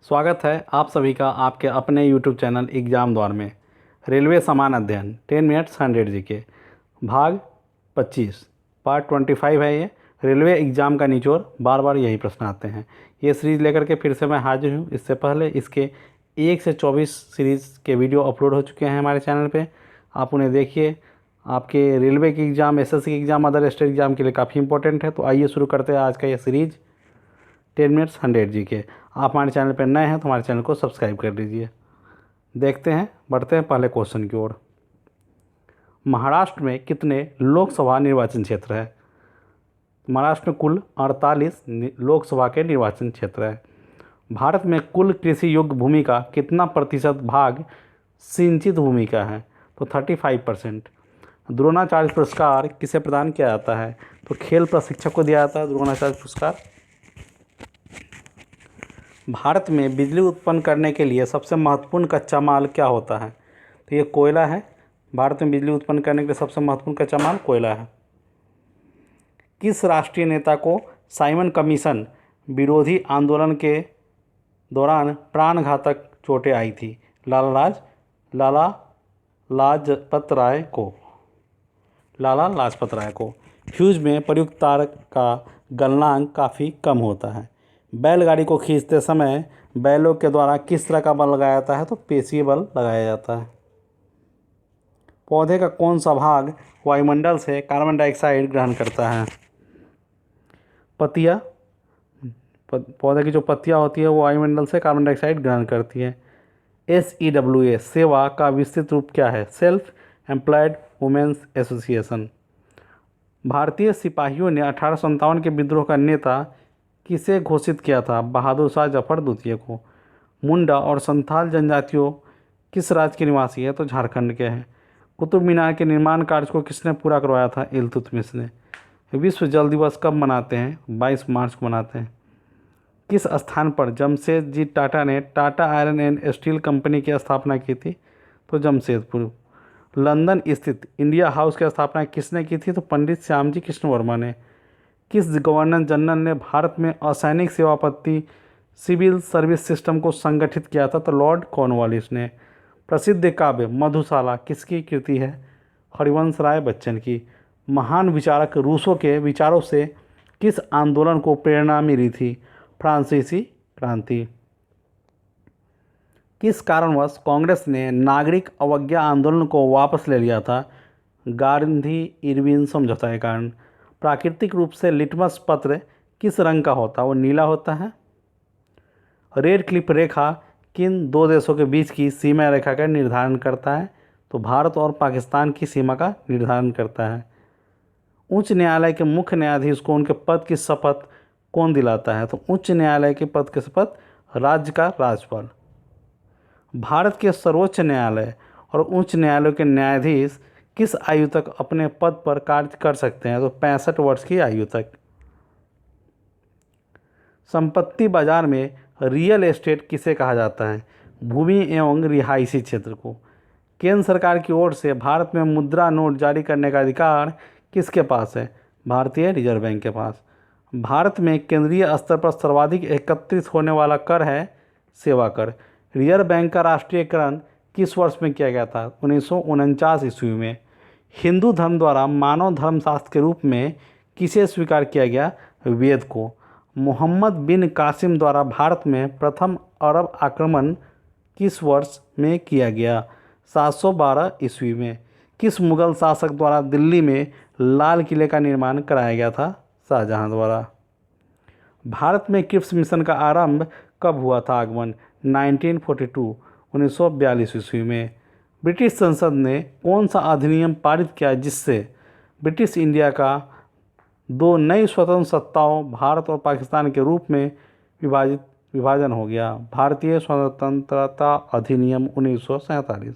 स्वागत है आप सभी का आपके अपने यूट्यूब चैनल एग्ज़ाम द्वार में। रेलवे समान अध्ययन 10 मिनट्स 100 जी भाग 25 पार्ट 25 है ये। रेलवे एग्ज़ाम का निचोड़, बार बार यही प्रश्न आते हैं। ये सीरीज़ लेकर के फिर से मैं हाजिर हूँ। इससे पहले इसके 1 से 24 सीरीज़ के वीडियो अपलोड हो चुके हैं हमारे चैनल पे। आप उन्हें देखिए। आपके रेलवे की एग्ज़ाम, एसएससी की एग्ज़ाम, अदर स्टेट एग्ज़ाम के लिए काफ़ी इंपॉर्टेंट है। तो आइए शुरू करते हैं आज का ये सीरीज़ 10 मिनट्स 100 जी के। आप हमारे चैनल पर नए हैं तो हमारे चैनल को सब्सक्राइब कर लीजिए। देखते हैं, बढ़ते हैं पहले क्वेश्चन की ओर। महाराष्ट्र में कितने लोकसभा निर्वाचन क्षेत्र है? महाराष्ट्र में कुल 48 लोकसभा के निर्वाचन क्षेत्र है। भारत में कुल कृषि योग्य भूमि का कितना प्रतिशत भाग सिंचित भूमि का है? तो 35%। द्रोणाचार्य पुरस्कार किसे प्रदान किया जाता है? तो खेल प्रशिक्षक को दिया जाता है द्रोणाचार्य पुरस्कार। भारत में बिजली उत्पन्न करने के लिए सबसे महत्वपूर्ण कच्चा माल क्या होता है? तो ये कोयला है। भारत में बिजली उत्पन्न करने के लिए सबसे महत्वपूर्ण कच्चा माल कोयला है। किस राष्ट्रीय नेता को साइमन कमीशन विरोधी आंदोलन के दौरान प्राणघातक चोटें आई थी? लाला लाजपत राय को। फ्यूज में प्रयुक्त तार का गलनांक काफ़ी कम होता है। बैलगाड़ी को खींचते समय बैलों के द्वारा किस तरह का बल लगाया जाता है? तो पेशीय बल लगाया जाता है। पौधे का कौन सा भाग वायुमंडल से कार्बन डाइऑक्साइड ग्रहण करता है? पत्तियाँ। पौधे की जो पत्तियाँ होती है वो वायुमंडल से कार्बन डाइऑक्साइड ग्रहण करती है। SEWA सेवा का विस्तृत रूप क्या है? Self employed women's association. भारतीय सिपाहियों ने 1857 के विद्रोह का नेता किसे घोषित किया था? बहादुर शाह जफर द्वितीय को। मुंडा और संथाल जनजातियों किस राज्य के निवासी है? तो झारखंड के हैं। कुतुब मीनार के निर्माण कार्य को किसने पूरा करवाया था? इल्तुतमिश ने। विश्व जल दिवस कब मनाते हैं? 22 मार्च को मनाते हैं। किस स्थान पर जमशेदजी टाटा ने Tata iron and steel company की स्थापना की थी? तो जमशेदपुर। लंदन स्थित इंडिया हाउस की स्थापना किसने की थी? तो पंडित श्यामजी कृष्ण वर्मा ने। किस गवर्नर जनरल ने भारत में असैनिक सेवा पद्धति सिविल सर्विस सिस्टम को संगठित किया था? तो लॉर्ड कॉर्नवालिस ने। प्रसिद्ध काव्य मधुशाला किसकी कृति है? हरिवंश राय बच्चन की। महान विचारक रूसो के विचारों से किस आंदोलन को प्रेरणा मिली थी? फ्रांसीसी क्रांति। किस कारणवश कांग्रेस ने नागरिक अवज्ञा आंदोलन को वापस ले लिया था? गांधी इरविन समझौता के कारण। प्राकृतिक रूप से लिटमस पत्र किस रंग का होता है? वो नीला होता है। रेड क्लिफ रेखा किन दो देशों के बीच की सीमा रेखा का निर्धारण करता है? तो भारत और पाकिस्तान की सीमा का निर्धारण करता है। उच्च न्यायालय के मुख्य न्यायाधीश को उनके पद की शपथ कौन दिलाता है? तो उच्च न्यायालय के पद की शपथ राज्य का राज्यपाल। भारत के सर्वोच्च न्यायालय और उच्च न्यायालय के न्यायाधीश किस आयु तक अपने पद पर कार्य कर सकते हैं? तो 65 वर्ष की आयु तक। संपत्ति बाजार में रियल एस्टेट किसे कहा जाता है? भूमि एवं रिहायशी क्षेत्र को। केंद्र सरकार की ओर से भारत में मुद्रा नोट जारी करने का अधिकार किसके पास है? भारतीय रिजर्व बैंक के पास। भारत में केंद्रीय स्तर पर सर्वाधिक एकत्रित होने वाला कर है सेवा कर। रिजर्व बैंक का राष्ट्रीयकरण किस वर्ष में किया गया था? 1949 ईस्वी में। हिंदू धर्म द्वारा मानव धर्मशास्त्र के रूप में किसे स्वीकार किया गया? वेद को। मोहम्मद बिन कासिम द्वारा भारत में प्रथम अरब आक्रमण किस वर्ष में किया गया? 712 ईस्वी में। किस मुगल शासक द्वारा दिल्ली में लाल किले का निर्माण कराया गया था? शाहजहां द्वारा। भारत में क्रिप्स मिशन का आरंभ कब हुआ था? आगमन 1942 1942 ईस्वी में। ब्रिटिश संसद ने कौन सा अधिनियम पारित किया जिससे ब्रिटिश इंडिया का दो नई स्वतंत्र सत्ताओं भारत और पाकिस्तान के रूप में विभाजन हो गया? भारतीय स्वतंत्रता अधिनियम 1947।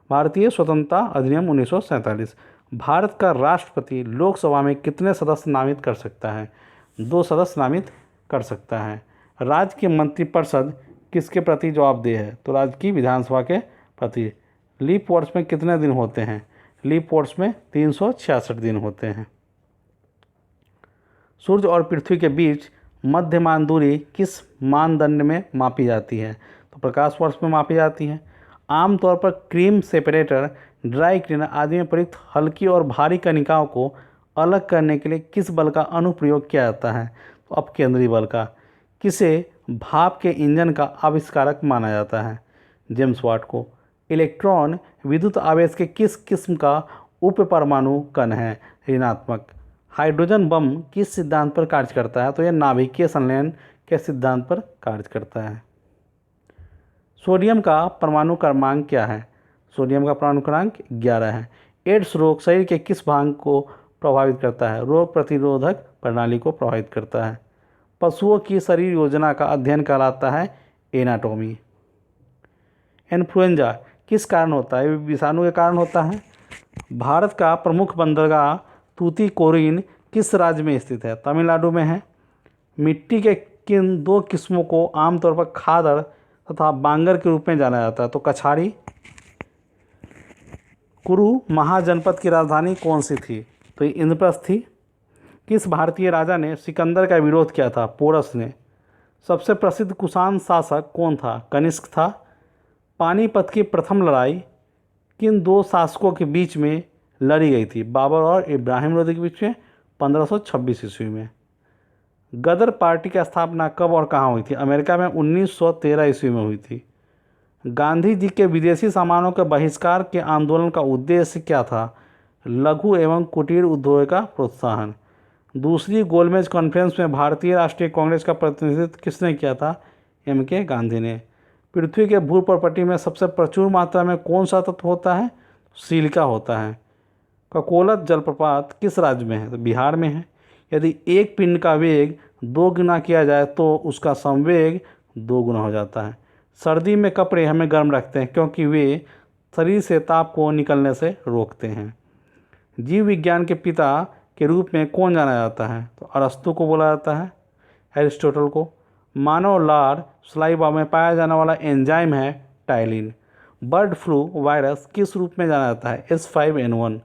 भारतीय स्वतंत्रता अधिनियम 1947। भारत का राष्ट्रपति लोकसभा में कितने सदस्य नामित कर सकता है? 2 सदस्य नामित कर सकता है। राज्य की मंत्रिपरिषद किसके प्रति जवाबदेह है? तो राज्य की विधानसभा के प्रति। लीप वर्ष में कितने दिन होते हैं? लीप वर्ष में 366 दिन होते हैं। सूर्य और पृथ्वी के बीच मध्यमान दूरी किस मानदंड में मापी जाती है? तो प्रकाश वर्ष में मापी जाती है। आमतौर पर क्रीम सेपरेटर, ड्राई क्लीनर आदि में प्रयुक्त हल्की और भारी कणिकाओं को अलग करने के लिए किस बल का अनुप्रयोग किया जाता है? तो अपकेंद्री बल का। किसे भाप के इंजन का आविष्कारक माना जाता है? जेम्स वाट को। इलेक्ट्रॉन विद्युत आवेश के किस किस्म का उप परमाणु कण है? ऋणात्मक। हाइड्रोजन बम किस सिद्धांत पर कार्य करता है? तो यह नाभिकीय संलयन के सिद्धांत पर कार्य करता है। सोडियम का परमाणु क्रमांक क्या है? सोडियम का परमाणु क्रमांक 11 है। एड्स रोग शरीर के किस भाग को प्रभावित करता है? रोग प्रतिरोधक प्रणाली को प्रभावित करता है। पशुओं की शरीर योजना का अध्ययन कहलाता है एनाटॉमी। इन्फ्लुएंजा किस कारण होता है? विषाणु के कारण होता है। भारत का प्रमुख बंदरगाह तूतीकोरिन किस राज्य में स्थित है? तमिलनाडु में है। मिट्टी के किन दो किस्मों को आमतौर पर खादड़ तथा बांगर के रूप में जाना जाता है? तो कछाड़ी। कुरु महाजनपद की राजधानी कौन सी थी? तो ये इंद्रप्रस्थ थी। किस भारतीय राजा ने सिकंदर का विरोध किया था? पोरस ने। सबसे प्रसिद्ध कुषाण शासक कौन था? कनिष्क था। पानीपत की प्रथम लड़ाई किन दो शासकों के बीच में लड़ी गई थी? बाबर और इब्राहिम लोदी के बीच में 1526 ईस्वी में। गदर पार्टी की स्थापना कब और कहाँ हुई थी? अमेरिका में 1913 ईस्वी में हुई थी। गांधी जी के विदेशी सामानों के बहिष्कार के आंदोलन का उद्देश्य क्या था? लघु एवं कुटीर उद्योग का प्रोत्साहन। दूसरी गोलमेज कॉन्फ्रेंस में भारतीय राष्ट्रीय कांग्रेस का प्रतिनिधित्व किसने किया था? M.K. गांधी ने। पृथ्वी के भूपर्पटी में सबसे प्रचुर मात्रा में कौन सा तत्व होता है? सिलिका होता है। ककोलत जलप्रपात किस राज्य में है? तो बिहार में है। यदि एक पिंड का वेग 2 गुना किया जाए तो उसका संवेग 2 गुना हो जाता है। सर्दी में कपड़े हमें गर्म रखते हैं क्योंकि वे शरीर से ताप को निकलने से रोकते हैं। जीव विज्ञान के पिता के रूप में कौन जाना जाता है? तो अरस्तु को बोला जाता है, एरिस्टोटल को। मानव लार सलाइवा में पाया जाने वाला एंजाइम है टाइलिन। बर्ड फ्लू वायरस किस रूप में जाना जाता है? H5N1।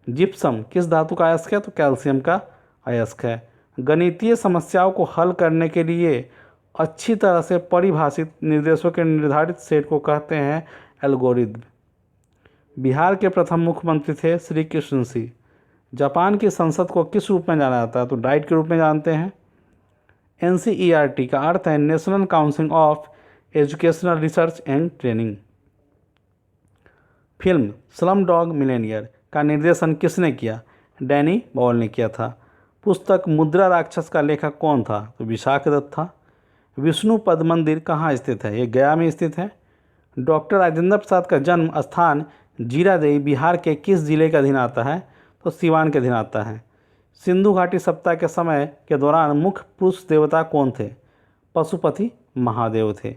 जिप्सम किस धातु का अयस्क है? तो कैल्शियम का अयस्क है। गणितीय समस्याओं को हल करने के लिए अच्छी तरह से परिभाषित निर्देशों के निर्धारित सेट को कहते हैं एल्गोरिथम। बिहार के प्रथम मुख्यमंत्री थे श्री कृष्ण सिंह। जापान की संसद को किस रूप में जाना जाता है? तो डाइट के रूप में जानते हैं। NCERT का अर्थ है national council of educational research and training. Film slum dog Millionaire का निर्देशन किसने किया? डैनी बॉयल ने किया था। पुस्तक मुद्रा राक्षस का लेखक कौन था? तो विशाख दत्त था। विष्णु पद मंदिर कहाँ स्थित है? ये गया में स्थित है। डॉक्टर राजेंद्र प्रसाद का जन्म स्थान जीरादेई बिहार के किस जिले के अधीन आता है? तो सिवान के अधीन आता है। सिंधु घाटी सप्ताह के समय के दौरान मुख्य पुरुष देवता कौन थे? पशुपति महादेव थे।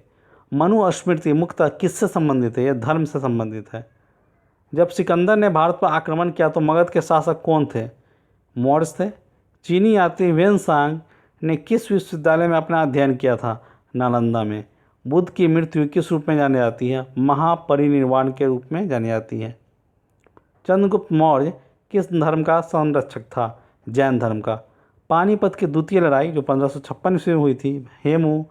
मनुस्मृति मुख्यतः किससे संबंधित है? यह धर्म से संबंधित है। जब सिकंदर ने भारत पर आक्रमण किया तो मगध के शासक कौन थे? मौर्य थे। चीनी यात्री वेनसांग ने किस विश्वविद्यालय में अपना अध्ययन किया था? नालंदा में। बुद्ध की मृत्यु किस रूप में जानी जाती है? महापरिनिर्वाण के रूप में जानी जाती है। चंद्रगुप्त मौर्य किस धर्म का संरक्षक था? जैन धर्म का। पानीपत की द्वितीय लड़ाई जो 1556 ईस्वी में हुई थी, हेमू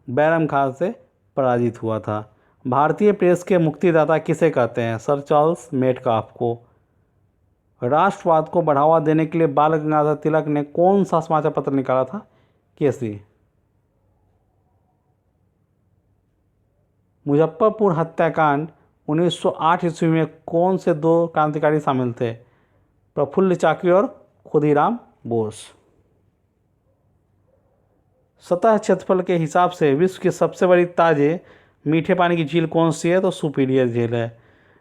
बैरम खान से पराजित हुआ था। भारतीय प्रेस के मुक्तिदाता किसे कहते हैं? सर चार्ल्स मेटकाफ को। राष्ट्रवाद को बढ़ावा देने के लिए बाल गंगाधर तिलक ने कौन सा समाचार पत्र निकाला था? केसरी। मुजफ्फरपुर हत्याकांड 1908 ईस्वी में कौन से दो क्रांतिकारी शामिल थे? प्रफुल्ल चाकी और खुदीराम बोस। सतह क्षेत्रफल के हिसाब से विश्व की सबसे बड़ी ताजे मीठे पानी की झील कौन सी है? तो सुपीरियर झील है।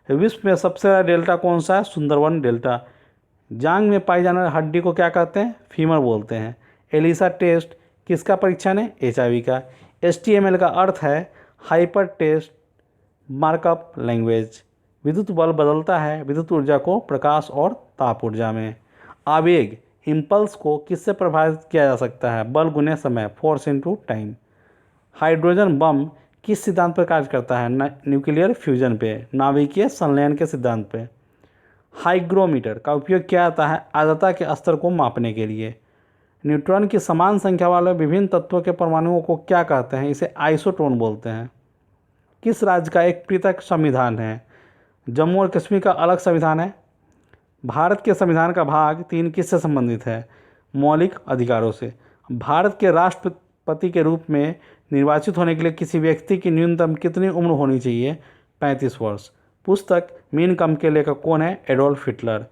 विश्व में सबसे बड़ा डेल्टा कौन सा है? सुंदरवन डेल्टा। जांघ में पाई जाने वाली हड्डी को क्या कहते हैं? फीमर बोलते हैं। एलिसा टेस्ट किसका परीक्षण है? HIV का। HTML का अर्थ है हाइपर टेक्स्ट मार्कअप लैंग्वेज। विद्युत बल बदलता है विद्युत ऊर्जा को प्रकाश और ताप ऊर्जा में। आवेग इम्पल्स को किससे प्रभावित किया जा सकता है? बल गुने समय, force into time. Hydrogen bomb किस सिद्धांत पर कार्य करता है? न्यूक्लियर फ्यूजन पे, नाभिकीय संलयन के सिद्धांत पे। हाइग्रोमीटर का उपयोग किया जाता है आर्द्रता के स्तर को मापने के लिए। न्यूट्रॉन की समान संख्या वाले विभिन्न तत्वों के परमाणुओं को क्या कहते हैं? इसे आइसोटोन बोलते हैं। किस राज्य का एक पृथक संविधान है? जम्मू और कश्मीर का अलग संविधान है। भारत के संविधान का भाग 3 किससे संबंधित है? मौलिक अधिकारों से। भारत के राष्ट्रपति के रूप में निर्वाचित होने के लिए किसी व्यक्ति की न्यूनतम कितनी उम्र होनी चाहिए? 35 वर्ष। पुस्तक मीन कम के लेखक कौन है? Adolf Hitler.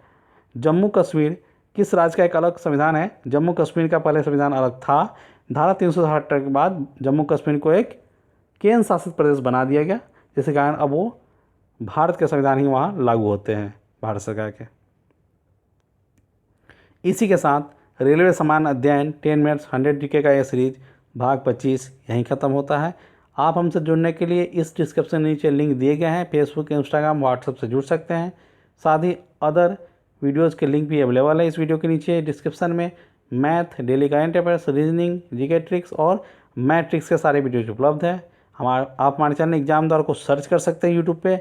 जम्मू कश्मीर किस राज्य का एक अलग संविधान है? जम्मू कश्मीर का पहले संविधान अलग था। धारा 378 के बाद जम्मू कश्मीर को एक केंद्र शासित प्रदेश बना दिया गया, जिसके कारण अब वो भारत के संविधान ही वहाँ लागू होते हैं, भारत सरकार के। इसी के साथ रेलवे समान अध्ययन 10 मिनट्स 100 जीके का यह सीरीज भाग 25 यहीं ख़त्म होता है। आप हमसे जुड़ने के लिए इस डिस्क्रिप्शन नीचे लिंक दिए गए हैं। फेसबुक, इंस्टाग्राम, व्हाट्सएप से जुड़ सकते हैं। साथ ही अदर वीडियोज़ के लिंक भी अवेलेबल है इस वीडियो के नीचे डिस्क्रिप्शन में। Math, daily current affairs, reasoning, GK tricks और मैट्रिक्स के सारे वीडियोज उपलब्ध हैं। आप हमारे चैनल एग्जाम द्वारा को सर्च कर सकते हैं यूट्यूब पे।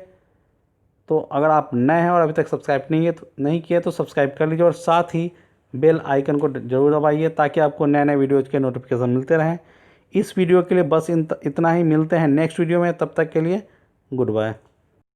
तो अगर आप नए हैं और अभी तक सब्सक्राइब नहीं किए तो सब्सक्राइब कर लीजिए और साथ ही बेल आइकन को जरूर दबाइए ताकि आपको नए नए वीडियोज़ के नोटिफिकेशन मिलते रहें। इस वीडियो के लिए बस इतना ही। मिलते हैं नेक्स्ट वीडियो में, तब तक के लिए गुड बाय।